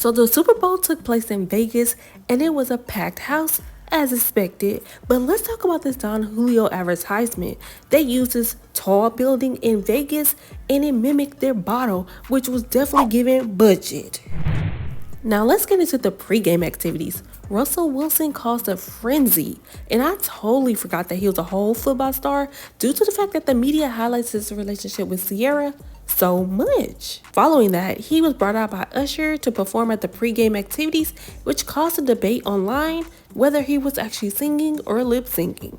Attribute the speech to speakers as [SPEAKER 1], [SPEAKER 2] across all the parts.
[SPEAKER 1] So the Super Bowl took place in Vegas and it was a packed house as expected. But let's talk about this Don Julio advertisement. They used this tall building in Vegas and it mimicked their bottle, which was definitely giving budget. Now let's get into the pregame activities. Russell Wilson caused a frenzy, and I totally forgot that he was a whole football star due to the fact that the media highlights his relationship with Ciara so much. Following that, he was brought out by Usher to perform at the pregame activities, which caused a debate online whether he was actually singing or lip syncing.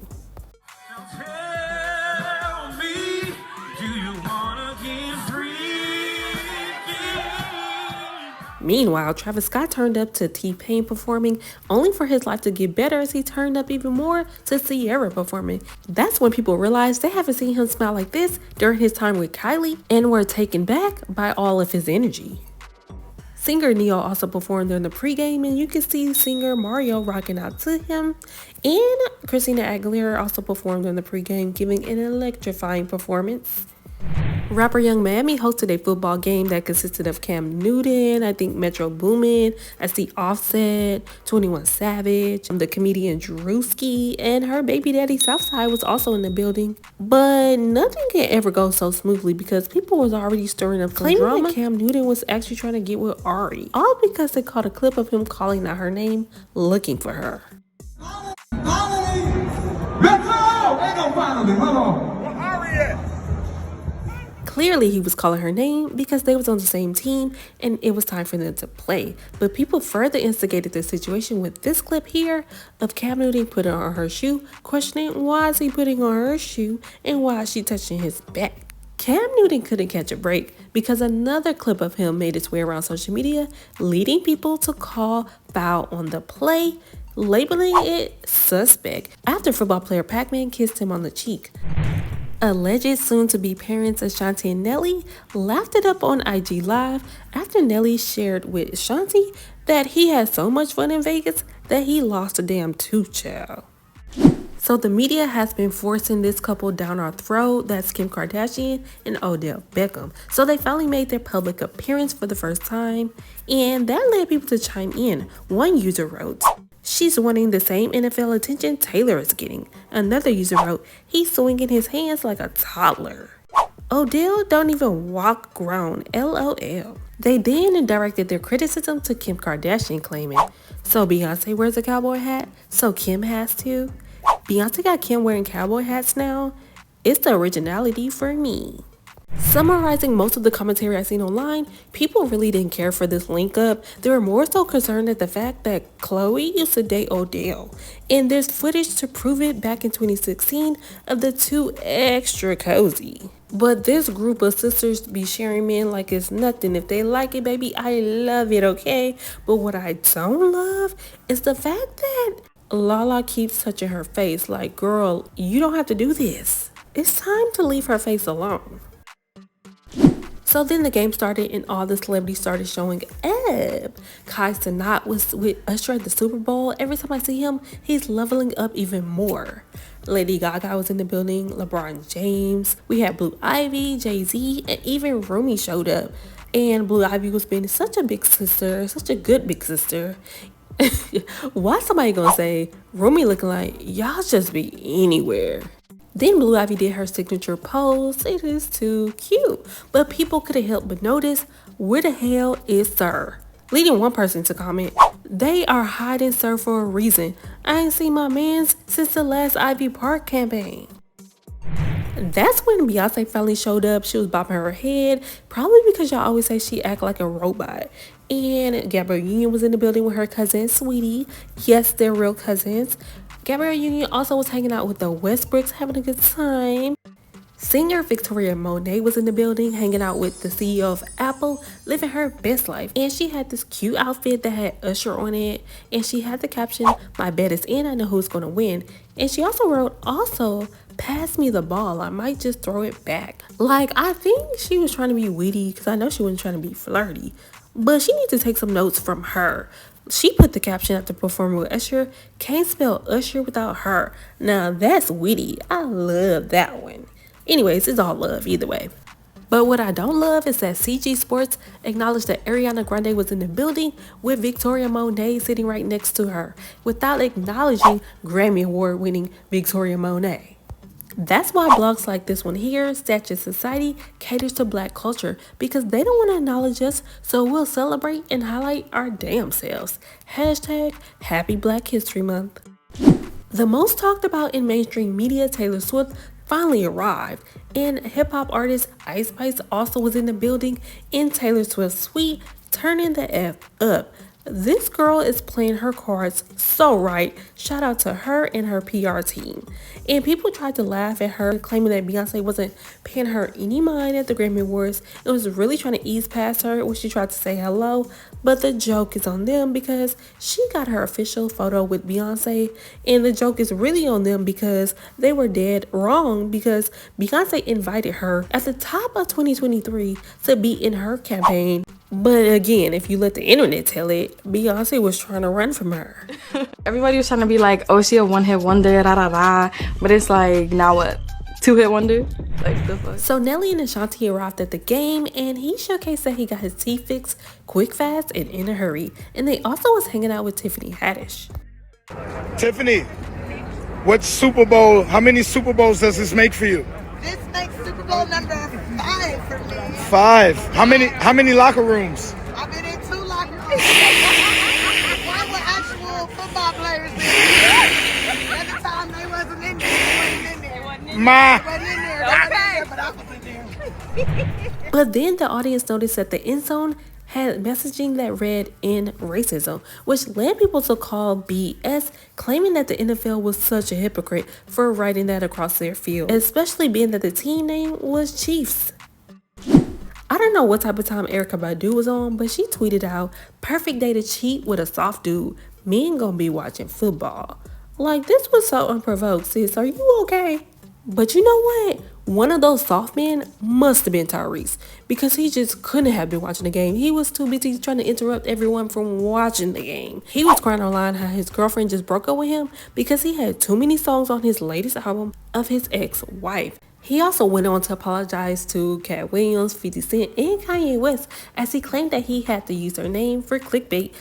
[SPEAKER 1] Meanwhile, Travis Scott turned up to T-Pain performing, only for his life to get better as he turned up even more to Ciara performing. That's when people realized they haven't seen him smile like this during his time with Kylie and were taken back by all of his energy. Singer Neo also performed during the pregame, and you can see singer Mario rocking out to him. And Christina Aguilera also performed during the pregame, giving an electrifying performance. Rapper Young Miami hosted a football game that consisted of Cam Newton, I think Metro Boomin, I see Offset, 21 Savage, the comedian Drewski, and her baby daddy Southside was also in the building. But nothing can ever go so smoothly because people was already stirring up some drama. That Cam Newton was actually trying to get with Ari, all because they caught a clip of him calling out her name, looking for her. Clearly, he was calling her name because they was on the same team and it was time for them to play. But people further instigated the situation with this clip here of Cam Newton putting on her shoe, questioning why is he putting on her shoe and why is she touching his back. Cam Newton couldn't catch a break because another clip of him made its way around social media, leading people to call foul on the play, labeling it suspect after football player Pac-Man kissed him on the cheek. Alleged soon-to-be parents Ashanti and Nelly laughed it up on IG Live after Nelly shared with Ashanti that he had so much fun in Vegas that he lost a damn tooth, child. So the media has been forcing this couple down our throat, that's Kim Kardashian and Odell Beckham. So they finally made their public appearance for the first time, and that led people to chime in. One user wrote, "She's wanting the same NFL attention Taylor is getting." Another user wrote, "He's swinging his hands like a toddler." Odell don't even walk grown, LOL. They then directed their criticism to Kim Kardashian, claiming, "So Beyonce wears a cowboy hat, so Kim has to? Beyonce got Kim wearing cowboy hats now? It's the originality for me." Summarizing most of the commentary I've seen online, people really didn't care for this link up. They were more so concerned at the fact that Khloe used to date Odell. And there's footage to prove it back in 2016 of the two extra cozy. But this group of sisters be sharing men like it's nothing. If they like it, baby, I love it, okay? But what I don't love is the fact that Lala keeps touching her face like, girl, you don't have to do this. It's time to leave her face alone. So then the game started and all the celebrities started showing up. Kai Cenat was with Usher at the Super Bowl. Every time I see him, he's leveling up even more. Lady Gaga was in the building, LeBron James. We had Blue Ivy, Jay-Z, and even Rumi showed up. And Blue Ivy was being such a big sister, such a good big sister. Why somebody gonna say, Rumi looking like, y'all just be anywhere? Then Blue Ivy did her signature pose. It is too cute. But people couldn't help but notice, where the hell is Sir? Leading one person to comment, "They are hiding Sir for a reason. I ain't seen my mans since the last Ivy Park campaign." That's when Beyonce finally showed up. She was bopping her head, probably because y'all always say she act like a robot. And Gabrielle Union was in the building with her cousin, Sweetie. Yes, they're real cousins. Gabrielle Union also was hanging out with the Westbrooks, having a good time. Singer Victoria Monet was in the building, hanging out with the CEO of Apple, living her best life. And she had this cute outfit that had Usher on it. And she had the caption, "My bet is in, I know who's going to win." And she also wrote, "Pass me the ball, I might just throw it back." Like, I think she was trying to be witty because I know she wasn't trying to be flirty. But she needs to take some notes from her. She put the caption after performing with Usher, "Can't spell Usher without her." Now that's witty. I love that one. Anyways, it's all love either way. But what I don't love is that CG Sports acknowledged that Ariana Grande was in the building with Victoria Monet sitting right next to her without acknowledging Grammy Award winning Victoria Monet. That's why blogs like this one here, Statue Society, caters to black culture because they don't want to acknowledge us, so we'll celebrate and highlight our damn selves. Hashtag Happy Black History Month. The most talked about in mainstream media, Taylor Swift finally arrived, and hip-hop artist Ice Spice also was in the building in Taylor Swift's suite, turning the F up. This girl is playing her cards so right. Shout out to her and her PR team. And people tried to laugh at her, claiming that Beyonce wasn't paying her any mind at the Grammy Awards. It was really trying to ease past her when she tried to say hello. But the joke is on them because she got her official photo with Beyonce. And the joke is really on them because they were dead wrong because Beyonce invited her at the top of 2023 to be in her campaign. But again, if you let the internet tell it, Beyonce was trying to run from her.
[SPEAKER 2] Everybody was trying to be like, oh, she a one-hit wonder, da da da. But it's like, now what? Two-hit wonder? Like, the fuck?
[SPEAKER 1] So Nelly and Ashanti arrived at the game, and he showcased that he got his teeth fixed quick, fast, and in a hurry. And they also was hanging out with Tiffany Haddish.
[SPEAKER 3] Tiffany, how many Super Bowls does this make for you?
[SPEAKER 4] This makes Super Bowl number 5 for me.
[SPEAKER 3] 5. How many locker rooms?
[SPEAKER 4] I've been in 2 locker rooms. One with actual football players in there. Every time they wasn't in there, they wasn't in there. They wasn't in there, but I was in there.
[SPEAKER 1] But then the audience noticed that the end zone had messaging that read "in racism," which led people to call BS, claiming that the NFL was such a hypocrite for writing that across their field, especially being that the team name was Chiefs. I don't know what type of time Erykah Badu was on, but she tweeted out, "Perfect day to cheat with a soft dude. Me ain't gonna be watching football." Like, this was so unprovoked, sis. Are you okay? But you know what? One of those soft men must have been Tyrese because he just couldn't have been watching the game. He was too busy trying to interrupt everyone from watching the game. He was crying online how his girlfriend just broke up with him because he had too many songs on his latest album of his ex-wife. He also went on to apologize to Cat Williams, 50 Cent, and Kanye West as he claimed that he had to use her name for clickbait.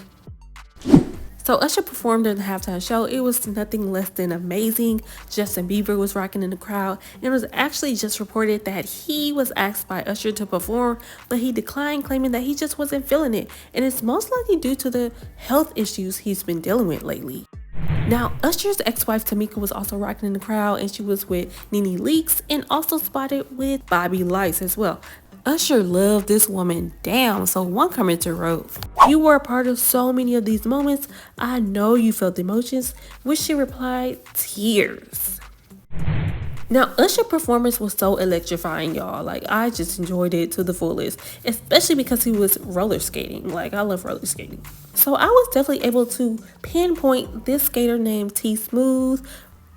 [SPEAKER 1] So Usher performed during the halftime show. It was nothing less than amazing. Justin Bieber was rocking in the crowd, and it was actually just reported that he was asked by Usher to perform, but he declined, claiming that he just wasn't feeling it, and it's most likely due to the health issues he's been dealing with lately. Now, Usher's ex-wife Tamika was also rocking in the crowd, and she was with Nene Leakes and also spotted with Bobby Lice as well. Usher loved this woman down, so one commenter wrote, "You were a part of so many of these moments. I know you felt emotions," which she replied, "Tears." Now, Usher's performance was so electrifying, y'all. Like, I just enjoyed it to the fullest, especially because he was roller skating. Like, I love roller skating. So I was definitely able to pinpoint this skater named T Smooth.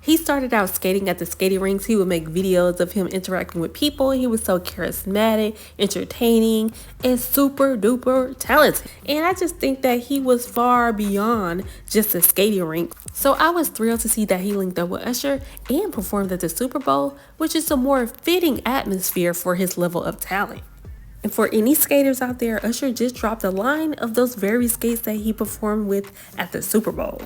[SPEAKER 1] He started out skating at the skating rinks. He would make videos of him interacting with people. He was so charismatic, entertaining, and super duper talented. And I just think that he was far beyond just a skating rink. So I was thrilled to see that he linked up with Usher and performed at the Super Bowl, which is a more fitting atmosphere for his level of talent. And for any skaters out there, Usher just dropped a line of those very skates that he performed with at the Super Bowl.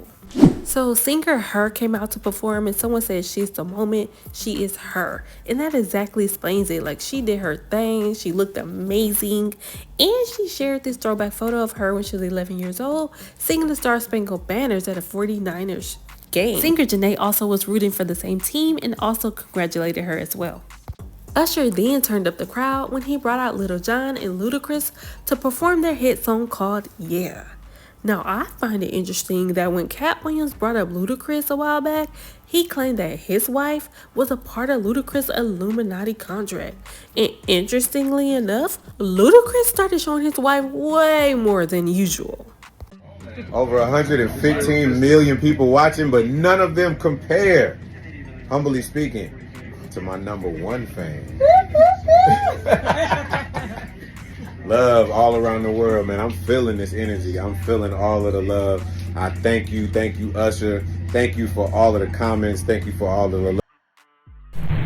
[SPEAKER 1] So singer Her came out to perform, and someone said she's the moment, she is her. And that exactly explains it. Like, she did her thing, she looked amazing, and she shared this throwback photo of her when she was 11 years old, singing the Star Spangled Banners at a 49ers game. Singer Janae also was rooting for the same team and also congratulated her as well. Usher then turned up the crowd when he brought out Lil Jon and Ludacris to perform their hit song called Yeah. Now, I find it interesting that when Cat Williams brought up Ludacris a while back, he claimed that his wife was a part of Ludacris' Illuminati contract. And interestingly enough, Ludacris started showing his wife way more than usual.
[SPEAKER 5] Over 115 million people watching, but none of them compare, humbly speaking, to my #1 fan. Love all around the world, man. I'm feeling this energy. I'm feeling all of the love. I thank you, Usher. Thank you for all of the comments. Thank you for all of the love.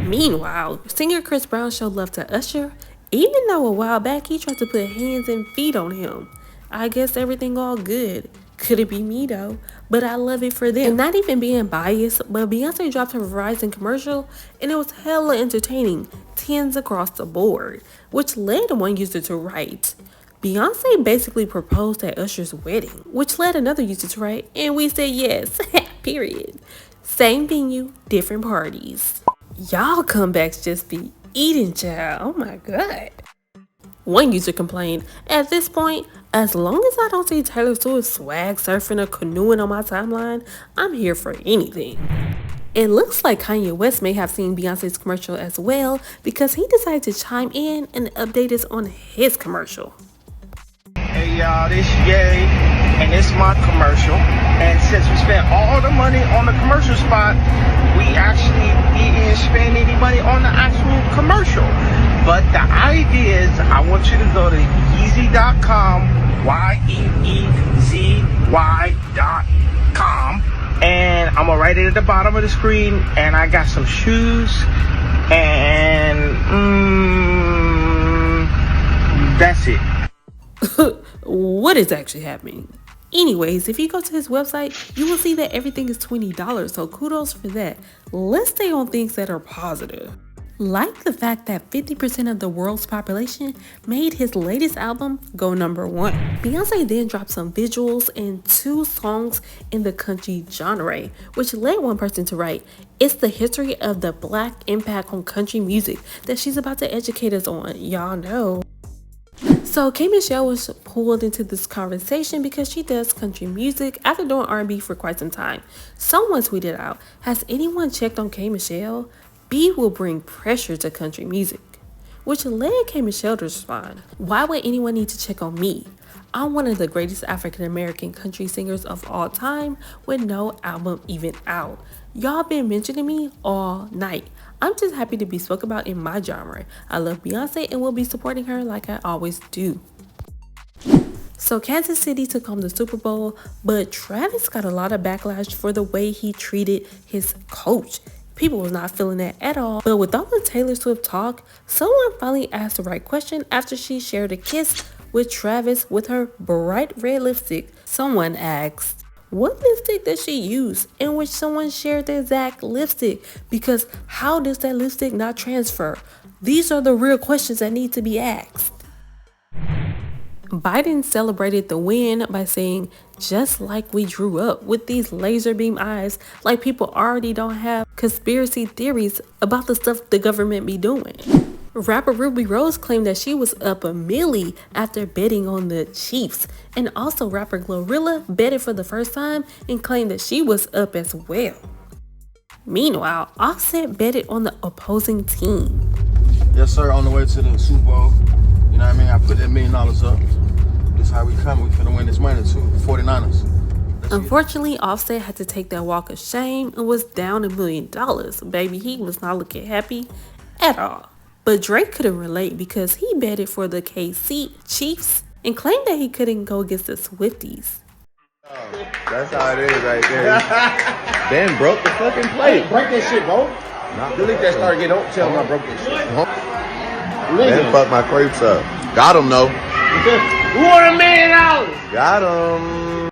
[SPEAKER 1] Meanwhile, singer Chris Brown showed love to Usher Even though a while back he tried to put hands and feet on him. I guess everything all good. Couldn't be me though, but I love it for them. And not even being biased, but Beyonce dropped her Verizon commercial and it was hella entertaining, 10s across the board, which led one user to write, Beyonce basically proposed at Usher's wedding, which led another user to write, and we said yes, period. Same venue, different parties. Y'all comebacks just be eating, child. Oh my god. One user complained, at this point, as long as I don't see Taylor Swift swag surfing or canoeing on my timeline, I'm here for anything. It looks like Kanye West may have seen Beyonce's commercial as well because he decided to chime in and update us on his commercial.
[SPEAKER 6] Hey y'all, this Yay, and it's my commercial. And since we spent all the money on the commercial spot, we actually didn't spend any money on the actual commercial. But the idea is I want you to go to Yeezy.com, YEEZY.com, and I'm gonna write it at the bottom of the screen. And I got some shoes, and that's it.
[SPEAKER 1] What is actually happening? Anyways, if you go to his website, you will see that everything is $20, so kudos for that. Let's stay on things that are positive. Like the fact that 50% of the world's population made his latest album go #1. Beyonce then dropped some visuals and 2 songs in the country genre, which led one person to write, it's the history of the black impact on country music that she's about to educate us on. Y'all know. So K Michelle was pulled into this conversation because she does country music after doing R&B for quite some time. Someone tweeted out, has anyone checked on K Michelle? B will bring pressure to country music. Which led K Michelle to respond, why would anyone need to check on me? I'm one of the greatest African American country singers of all time with no album even out. Y'all been mentioning me all night. I'm just happy to be spoken about in my genre. I love Beyonce and will be supporting her like I always do. So Kansas City took home the Super Bowl, but Travis got a lot of backlash for the way he treated his coach. People was not feeling that at all. But with all the Taylor Swift talk, someone finally asked the right question after she shared a kiss with Travis with her bright red lipstick. Someone asked, what lipstick does she use? In which someone shared the exact lipstick, because how does that lipstick not transfer? These are the real questions that need to be asked. Biden celebrated the win by saying, just like we grew up with these laser beam eyes, like people already don't have conspiracy theories about the stuff the government be doing. Rapper Ruby Rose claimed that she was up $1 million after betting on the Chiefs. And also rapper Glorilla betted for the first time and claimed that she was up as well. Meanwhile, Offset betted on the opposing team.
[SPEAKER 7] Yes, sir, on the way to the Super Bowl. You know what I mean? I put that $1 million up. This is how we come. We finna win this money too. 49ers.
[SPEAKER 1] Unfortunately, Offset had to take that walk of shame and was down $1 million. Baby, he was not looking happy at all. But Drake couldn't relate because he betted for the KC Chiefs and claimed that he couldn't go against the Swifties.
[SPEAKER 5] That's how it is right there. Ben broke the fucking plate.
[SPEAKER 8] Break that shit, bro. Delete that start again. Don't tell him I broke that shit.
[SPEAKER 5] Ben fucked my crepes up. Got him though.
[SPEAKER 8] $250 million.
[SPEAKER 5] Got him.